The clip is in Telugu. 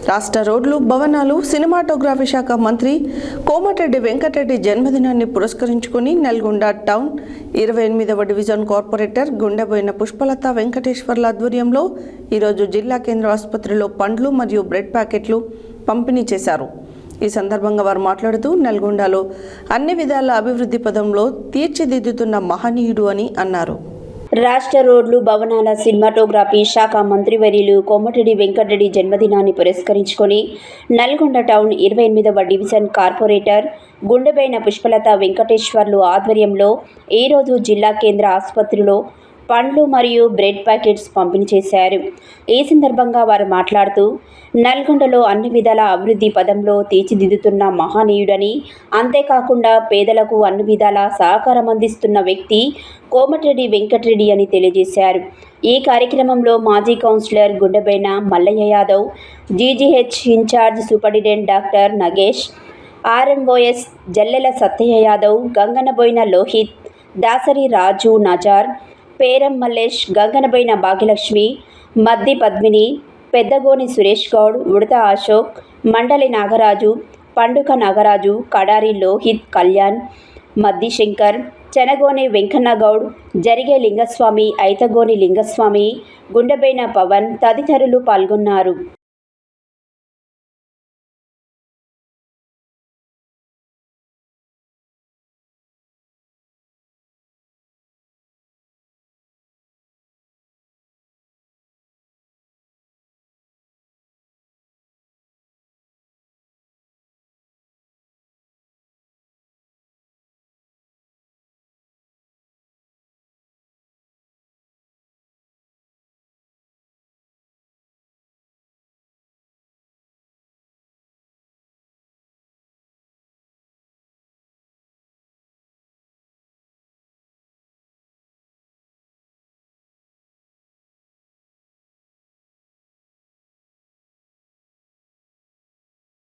రాష్ట్ర రోడ్లు, భవనాలు, సినిమాటోగ్రఫీ శాఖ మంత్రి కోమటిరెడ్డి వెంకటరెడ్డి జన్మదినాన్ని పురస్కరించుకుని నల్గొండ టౌన్ 28వ డివిజన్ కార్పొరేటర్ గుండెబోయిన పుష్పలత వెంకటేశ్వర్ల ఆధ్వర్యంలో ఈరోజు జిల్లా కేంద్ర ఆసుపత్రిలో పండ్లు మరియు బ్రెడ్ ప్యాకెట్లు పంపిణీ చేశారు. ఈ సందర్భంగా వారు మాట్లాడుతూ నల్గొండలో అన్ని విధాల అభివృద్ధి పదంలో తీర్చిదిద్దుతున్న మహనీయుడు అని అన్నారు. రాష్ట్ర రోడ్లు, భవనాల, సినిమాటోగ్రఫీ శాఖ మంత్రివర్యులు కోమటిరెడ్డి వెంకటరెడ్డి జన్మదినాన్ని పురస్కరించుకొని నల్గొండ టౌన్ 28వ డివిజన్ కార్పొరేటర్ గుండెబోయిన పుష్పలత వెంకటేశ్వర్లు ఆధ్వర్యంలో ఈరోజు జిల్లా కేంద్ర ఆసుపత్రిలో పండ్లు మరియు బ్రెడ్ ప్యాకెట్స్ పంపిణీ చేశారు. ఈ సందర్భంగా వారు మాట్లాడుతూ నల్గొండలో అన్ని విధాల అభివృద్ధి పదంలో తీర్చిదిద్దుతున్న మహనీయుడని, అంతేకాకుండా పేదలకు అన్ని విధాల సహకారం అందిస్తున్న వ్యక్తి కోమటిరెడ్డి వెంకటరెడ్డి అని తెలియజేశారు. ఈ కార్యక్రమంలో మాజీ councillor Gundeboina Mallaiah Yadav, GGH in charge superintendent doctor Nagesh, RMOs Jallela Sattaiah Yadav, Gangannaboina Lohith, Dasari Raju Nazar, Peram Mallesh, Gangannaboina Bhagyalakshmi, Maddi Padmini, Peddagoni Suresh Goud, Udatha Ashok, మండలి నాగరాజు, పండుక నాగరాజు, కడారి లోహిత్, కళ్యాణ్, మద్ది శంకర్, చెనగోని వెంకన్న గౌడ్, జరిగే లింగస్వామి, ఐతగోని లింగస్వామి, గుండెబోయిన పవన్ తదితరులు పాల్గొన్నారు.